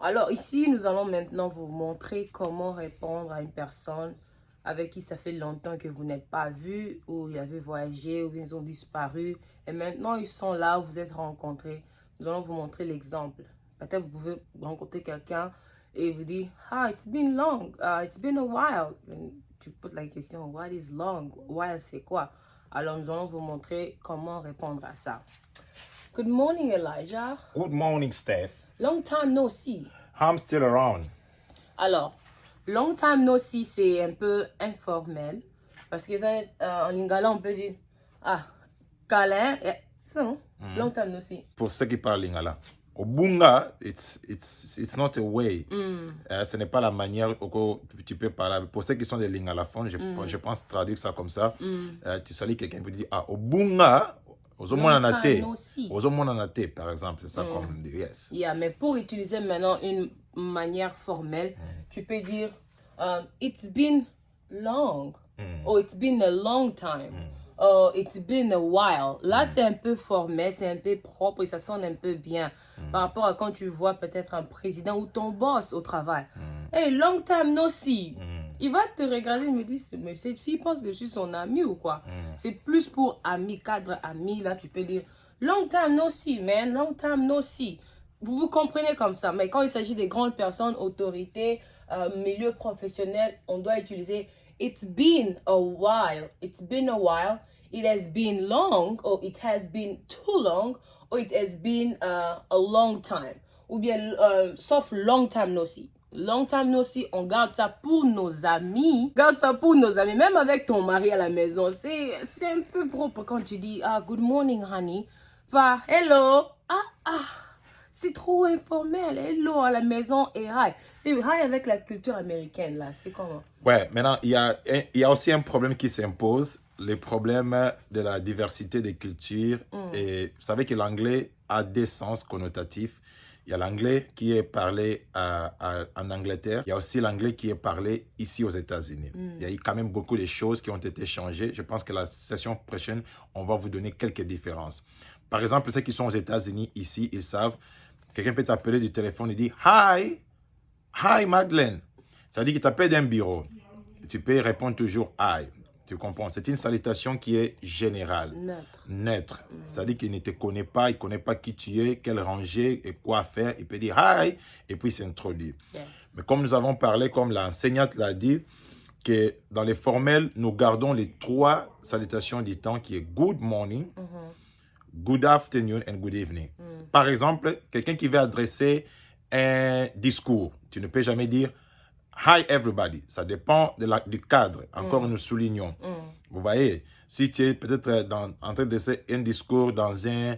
Alors ici, nous allons maintenant vous montrer comment répondre à une personne avec qui ça fait longtemps que vous n'êtes pas vu, ou ils avaient voyagé, ou ils ont disparu. Et maintenant, ils sont là, vous êtes rencontrés. Nous allons vous montrer l'exemple. Peut-être vous pouvez rencontrer quelqu'un et vous dire, ah, it's been long, it's been a while. And tu poses la question, what is long? While, c'est quoi? Alors, nous allons vous montrer comment répondre à ça. Good morning, Elijah. Good morning, Steph. Long time no see. I'm still around. Alors, long time no see, c'est un peu informel. Parce que ça, en lingala, on peut dire, ah, câlin, c'est ça, non? Long time no see. Pour ceux qui parlent lingala, au bunga, it's not a way. Ce n'est pas la manière où tu peux parler. Pour ceux qui sont des lingalaphones, je pense traduire ça comme ça. Tu salues quelqu'un qui dit, ah, au bunga, aux hommes en athée, par exemple. C'est ça comme on dit, yes. Yeah, mais pour utiliser maintenant une manière formelle, tu peux dire, it's been long, or it's been a long time, or it's been a while. Là, c'est un peu formel, c'est un peu propre et ça sonne un peu bien par rapport à quand tu vois peut-être un président ou ton boss au travail. Hey, long time no see. Il va te regarder et me dire, mais cette fille pense que je suis son ami ou quoi? C'est plus pour ami, cadre ami. Là, tu peux dire, long time no see, man, long time no see. Vous comprenez comme ça. Mais quand il s'agit des grandes personnes, autorités, milieu professionnel, on doit utiliser it's been a while. It's been a while. It has been long, or it has been too long, or it has been a long time. Ou bien, sauf long time no see. Long time no see, on garde ça pour nos amis. Garde ça pour nos amis. Même avec ton mari à la maison, c'est un peu propre quand tu dis, ah, good morning, honey. Pas, hello. C'est trop informel. Hello à la maison et hi. Et hi avec la culture américaine, là, c'est comment? Ouais, maintenant, il y a aussi un problème qui s'impose, le problème de la diversité des cultures. Et vous savez que l'anglais a des sens connotatifs. Il y a l'anglais qui est parlé en Angleterre. Il y a aussi l'anglais qui est parlé ici aux États-Unis. Il y a eu quand même beaucoup de choses qui ont été changées. Je pense que la session prochaine, on va vous donner quelques différences. Par exemple, ceux qui sont aux États-Unis ici, ils savent, quelqu'un peut t'appeler du téléphone et dire « Hi, hi Madeleine ». Ça dit qu'il t'appelle d'un bureau. Tu peux répondre toujours « Hi ». Tu comprends? C'est une salutation qui est générale. Neutre. C'est-à-dire qu'il ne te connaît pas, il ne connaît pas qui tu es, quelle rangée et quoi faire. Il peut dire hi et puis s'introduire. Yes. Mais comme nous avons parlé, comme l'enseignante l'a dit, que dans les formels, nous gardons les trois salutations du temps qui est good morning, good afternoon and good evening. Par exemple, quelqu'un qui veut adresser un discours, tu ne peux jamais dire hi everybody, ça dépend du cadre. Encore nous soulignons. Vous voyez, si tu es peut-être en train de faire un discours dans un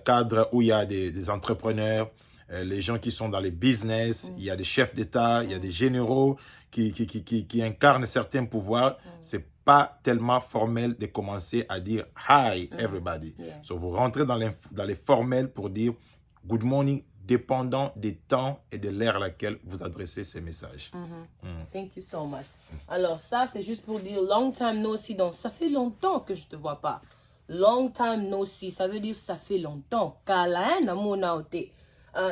cadre où il y a des entrepreneurs, les gens qui sont dans les business, il y a des chefs d'État, il y a des généraux qui incarnent certains pouvoirs, c'est pas tellement formel de commencer à dire hi everybody. So, vous rentrez dans les formels pour dire good morning, dépendant des temps et de l'ère à laquelle vous adressez ces messages. Thank you so much. Alors ça, c'est juste pour dire long time no see. Donc, ça fait longtemps que je te vois pas. Long time no see, ça veut dire ça fait longtemps. Kalain na mona ote.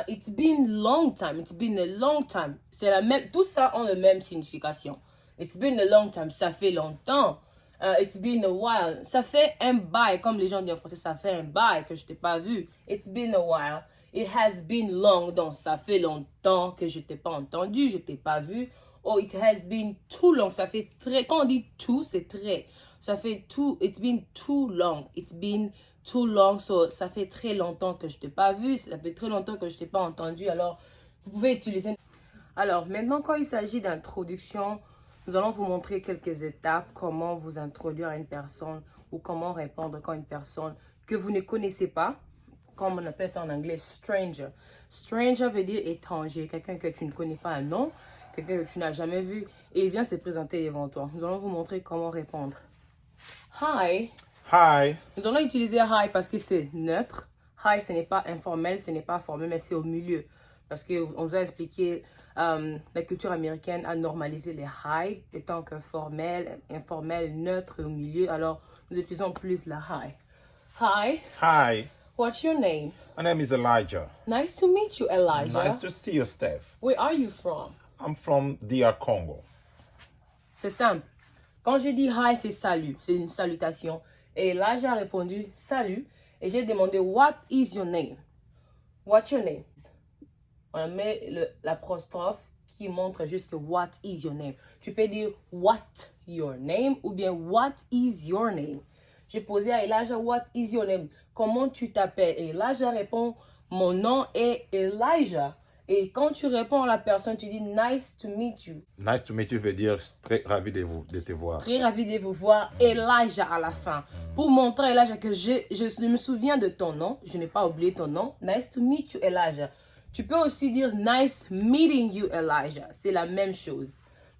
It's been long time. It's been a long time. C'est la même. Tout ça ont la même signification. It's been a long time. Ça fait longtemps. It's been a while. Ça fait un bail, comme les gens disent en français, ça fait un bail que je t'ai pas vu. It's been a while. It has been long. Donc, ça fait longtemps que je t'ai pas entendu, je t'ai pas vu. Oh, it has been too long. Ça fait très. Quand on dit too, c'est très. Ça fait too. It's been too long. It's been too long. So, ça fait très longtemps que je t'ai pas vu. Ça fait très longtemps que je t'ai pas entendu. Alors, vous pouvez utiliser. Alors, maintenant, quand il s'agit d'introduction, nous allons vous montrer quelques étapes, comment vous introduire à une personne ou comment répondre quand une personne que vous ne connaissez pas, comme on appelle ça en anglais, stranger. Stranger veut dire étranger, quelqu'un que tu ne connais pas un nom, quelqu'un que tu n'as jamais vu, et il vient se présenter devant toi. Nous allons vous montrer comment répondre. Hi. Hi. Nous allons utiliser hi parce que c'est neutre. Hi, ce n'est pas informel, ce n'est pas formel, mais c'est au milieu. Parce qu'on vous a expliqué, la culture américaine a normalisé les hi étant que formel, informel, neutre au milieu. Alors, nous utilisons plus la hi. Hi. Hi. What's your name? My name is Elijah. Nice to meet you, Elijah. Nice to see you, Steph. Where are you from? I'm from DR Congo. C'est simple. Quand je dis hi, c'est salut. C'est une salutation. Et Elijah a répondu salut. Et j'ai demandé what is your name? What's your name? On met l'apostrophe qui montre juste que what is your name. Tu peux dire what your name ou bien what is your name. J'ai posé à Elijah what is your name? Comment tu t'appelles? Et Elijah répond mon nom est Elijah. Et quand tu réponds à la personne, tu dis nice to meet you. Nice to meet you veut dire très ravi de te voir. Très ravi de vous voir, Elijah à la fin. Pour montrer à Elijah que je me souviens de ton nom. Je n'ai pas oublié ton nom. Nice to meet you, Elijah. Tu peux aussi dire nice meeting you, Elijah. C'est la même chose.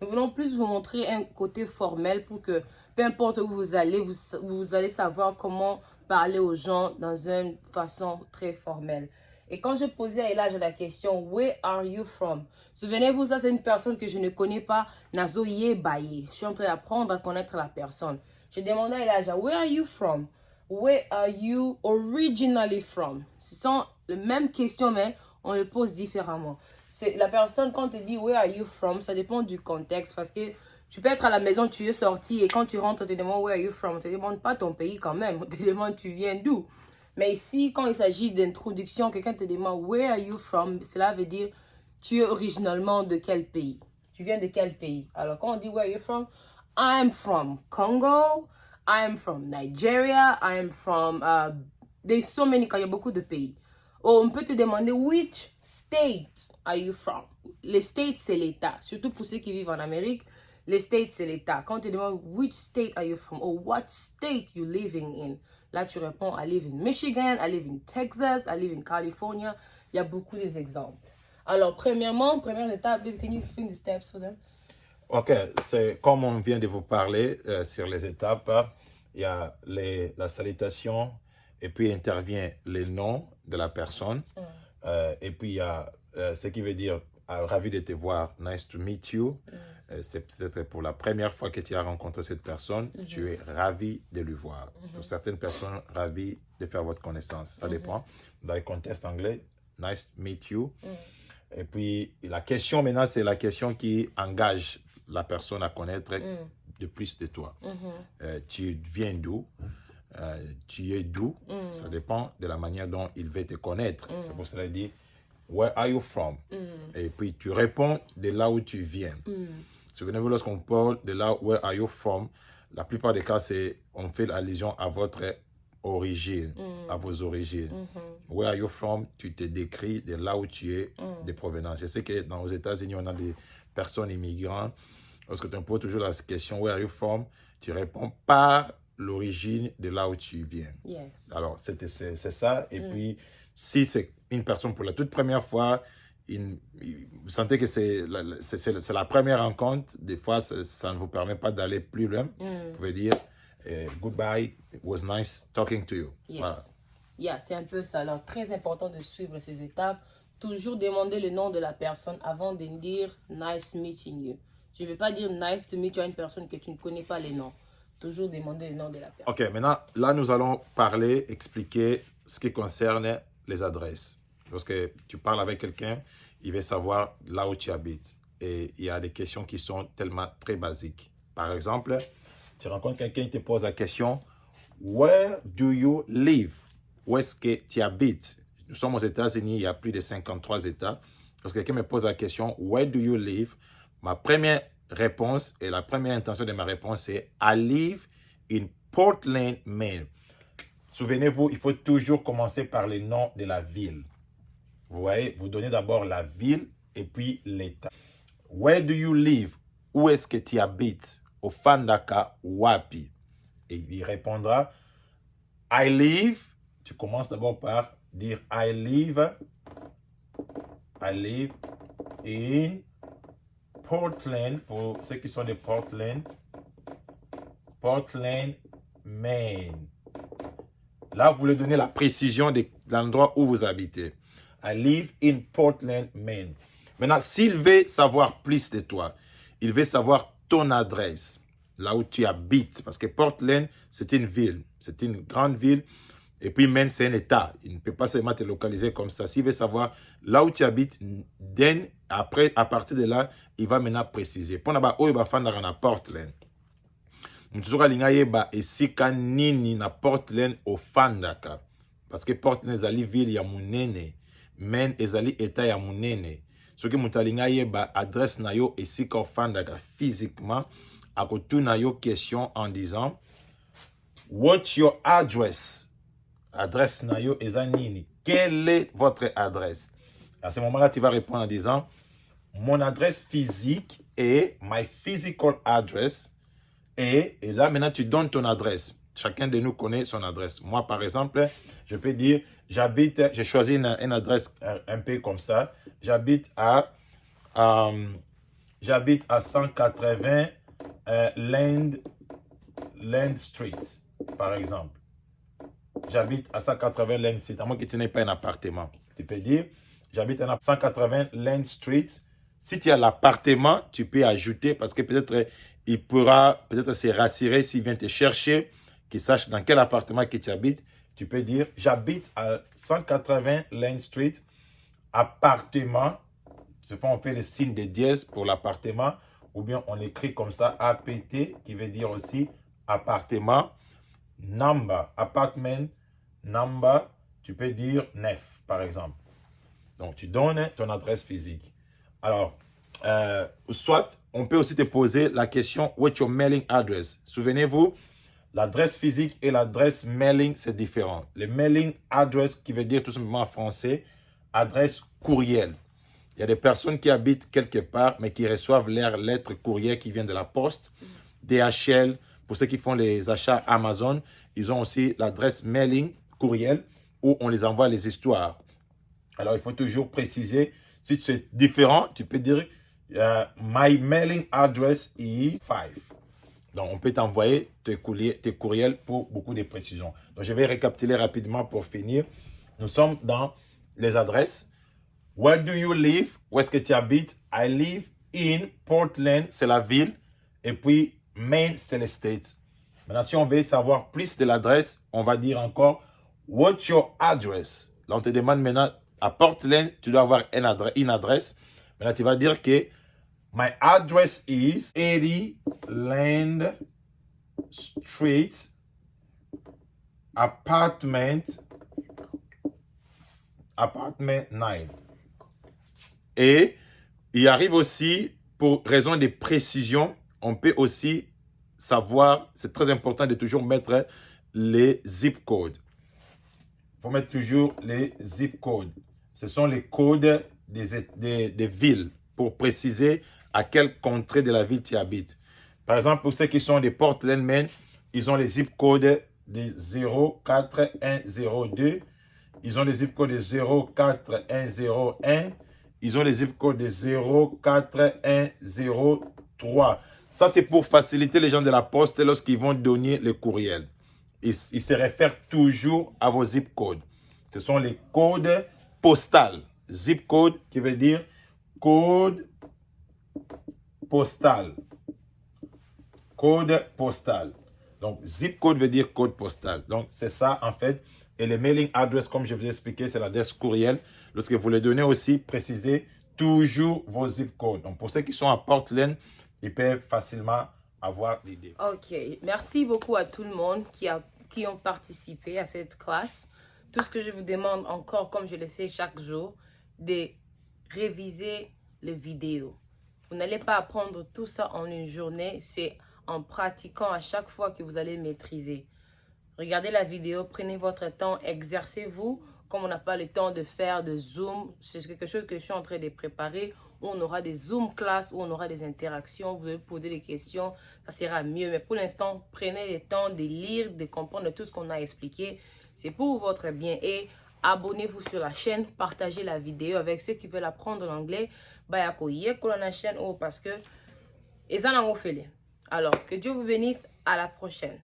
Nous voulons plus vous montrer un côté formel pour que peu importe où vous allez, vous allez savoir comment parler aux gens dans une façon très formelle. Et quand je posais à Elijah la question, where are you from? Souvenez-vous, ça c'est une personne que je ne connais pas, Nazoye Baye. Je suis en train d'apprendre à connaître la personne. J'ai demandé à Elijah, where are you from? Where are you originally from? Ce sont les mêmes questions, mais on les pose différemment. C'est la personne, quand on te dit, where are you from? Ça dépend du contexte, parce que tu peux être à la maison, tu es sorti, et quand tu rentres, on te demande, where are you from? On ne te demande pas ton pays quand même, on te demande, tu viens d'où? Mais ici, quand il s'agit d'introduction, quelqu'un te demande « Where are you from ?» Cela veut dire « Tu es originalement de quel pays? Tu viens de quel pays? » Alors, quand on dit « Where are you from ?» I am from Congo. I am from Nigeria. I am from... there's so many, il y a beaucoup de pays. Ou on peut te demander « Which state are you from ?» Les states, c'est l'État. Surtout pour ceux qui vivent en Amérique, les states, c'est l'État. Quand on te demande « Which state are you from ?» ou « What state you living in ?» Là, tu réponds, I live in Michigan, I live in Texas, I live in California. Il y a beaucoup d'exemples. Alors, premièrement, première étape, can you explain the steps for them? Ok, c'est comme on vient de vous parler sur les étapes. Il y a la salutation et puis intervient le nom de la personne. Et puis il y a ce qui veut dire ravi de te voir, nice to meet you. C'est peut-être pour la première fois que tu as rencontré cette personne, tu es ravi de lui voir. Pour certaines personnes, ravi de faire votre connaissance. Ça dépend. Dans le contexte anglais, nice to meet you. Et puis, la question maintenant, c'est la question qui engage la personne à connaître de plus de toi. Tu viens d'où? Tu es d'où? Ça dépend de la manière dont il veut te connaître. C'est pour cela qu'il dit Where are you from? Et puis tu réponds de là où tu viens. Souvenez-vous, lorsqu'on parle de là, where are you from? La plupart des cas, on fait allusion à votre origine, à vos origines. Where are you from? Tu te décris de là où tu es de provenance. Je sais que dans les États-Unis, on a des personnes immigrantes. Lorsque tu poses toujours la question, where are you from? Tu réponds par l'origine de là où tu viens. Yes. Alors, c'est ça. Et puis, si c'est une personne pour la toute première fois, vous sentez que c'est la première rencontre, des fois, ça ne vous permet pas d'aller plus loin. Vous pouvez dire, goodbye, it was nice talking to you. Yes. Voilà. Yeah, c'est un peu ça. Alors, très important de suivre ces étapes. Toujours demander le nom de la personne avant de dire nice meeting you. Je ne vais pas dire nice to meet you à une personne que tu ne connais pas les noms. Toujours demander le nom de la personne. Ok, maintenant, là, nous allons expliquer ce qui concerne les adresses. Lorsque tu parles avec quelqu'un, il veut savoir là où tu habites. Et il y a des questions qui sont tellement très basiques. Par exemple, tu rencontres quelqu'un qui te pose la question « Where do you live ?» Où est-ce que tu habites? Nous sommes aux États-Unis, il y a plus de 53 États. Lorsque quelqu'un me pose la question « Where do you live ?» Ma première réponse et la première intention de ma réponse c'est « I live in Portland, Maine ». Souvenez-vous, il faut toujours commencer par le nom de la ville. Vous voyez, vous donnez d'abord la ville et puis l'État. Where do you live? Où est-ce que tu habites? Au Fandaka, Wapi. Et il répondra, I live. Tu commences d'abord par dire I live in Portland, pour ceux qui sont de Portland, Maine. Là, vous lui donnez la précision de l'endroit où vous habitez. I live in Portland, Maine. Maintenant, s'il veut savoir plus de toi, il veut savoir ton adresse, là où tu habites. Parce que Portland, c'est une ville. C'est une grande ville. Et puis Maine, c'est un état. Il ne peut pas seulement te localiser comme ça. S'il veut savoir là où tu habites, après, à partir de là, il va maintenant préciser. Pour naba oyo bafanda na Portland. Toujours alinga yeba esika nini na Portland ofandaka. Parce que Portland ezali ville ya munene. Maine ezali état ya munene. Ce qui mutalinga yeba adresse na yo esika ofandaka physiquement. Akotuna yo question en disant what's your address? Adresse na yo eza nini? Quelle est votre adresse? À ce moment-là, tu vas répondre en disant mon adresse physique est my physical address. Et là, maintenant, tu donnes ton adresse. Chacun de nous connaît son adresse. Moi, par exemple, je peux dire j'habite, j'ai choisi une adresse un peu comme ça. J'habite à 180 Land Street, par exemple. J'habite à 180 Land Street, à moins que tu n'aies pas un appartement. Tu peux dire, j'habite à 180 Land Street. Si tu as l'appartement, tu peux ajouter parce que peut-être il pourra peut-être se rassurer s'il vient te chercher, qu'il sache dans quel appartement que tu habites. Tu peux dire, j'habite à 180 Land Street, appartement. C'est pas on fait le signe de dièse pour l'appartement ou bien on écrit comme ça, APT, qui veut dire aussi appartement. Number, apartment, number, tu peux dire 9, par exemple. Donc, tu donnes ton adresse physique. Alors, soit, on peut aussi te poser la question, what's your mailing address? Souvenez-vous, l'adresse physique et l'adresse mailing, c'est différent. Le mailing address, qui veut dire tout simplement en français, adresse courriel. Il y a des personnes qui habitent quelque part, mais qui reçoivent leurs lettres courriel qui viennent de la poste, DHL. Pour ceux qui font les achats Amazon, ils ont aussi l'adresse mailing, courriel, où on les envoie les histoires. Alors, il faut toujours préciser, si c'est différent, tu peux dire my mailing address is 5. Donc, on peut t'envoyer tes courriels pour beaucoup de précisions. Donc, je vais récapituler rapidement pour finir. Nous sommes dans les adresses. Where do you live? Où est-ce que tu habites? I live in Portland, c'est la ville. Et puis, Maine, c'est les States. Maintenant, si on veut savoir plus de l'adresse, on va dire encore, what's your address? Là, on te demande maintenant, à Portland, tu dois avoir une adresse. Maintenant, tu vas dire que my address is 80 Land Street, apartment 9. Et il arrive aussi, pour raison de précision, on peut aussi savoir, c'est très important de toujours mettre les zip codes. Il faut mettre toujours les zip codes. Ce sont les codes des villes pour préciser à quelle contrée de la ville tu habites. Par exemple, pour ceux qui sont des Portland, Maine, ils ont les zip codes de 04102. Ils ont les zip codes de 04101. Ils ont les zip codes de 04103. Ça, c'est pour faciliter les gens de la poste lorsqu'ils vont donner le courriel. Ils se réfèrent toujours à vos zip codes. Ce sont les codes postaux. Zip code qui veut dire code postal. Code postal. Donc, zip code veut dire code postal. Donc, c'est ça, en fait. Et le mailing address, comme je vous ai expliqué, c'est l'adresse courriel. Lorsque vous le donnez aussi, précisez toujours vos zip codes. Donc, pour ceux qui sont à Portland, ils peuvent facilement avoir l'idée. Ok, merci beaucoup à tout le monde qui ont participé à cette classe. Tout ce que je vous demande encore, comme je le fais chaque jour, de réviser les vidéos. Vous n'allez pas apprendre tout ça en une journée, c'est en pratiquant à chaque fois que vous allez maîtriser. Regardez la vidéo, prenez votre temps, exercez-vous. Comme on n'a pas le temps de faire de Zoom, c'est quelque chose que je suis en train de préparer, où on aura des Zoom classes, où on aura des interactions, vous allez poser des questions, ça sera mieux. Mais pour l'instant, prenez le temps de lire, de comprendre tout ce qu'on a expliqué. C'est pour votre bien. Et abonnez-vous sur la chaîne, partagez la vidéo avec ceux qui veulent apprendre l'anglais. La chaîne parce que alors, que Dieu vous bénisse, à la prochaine.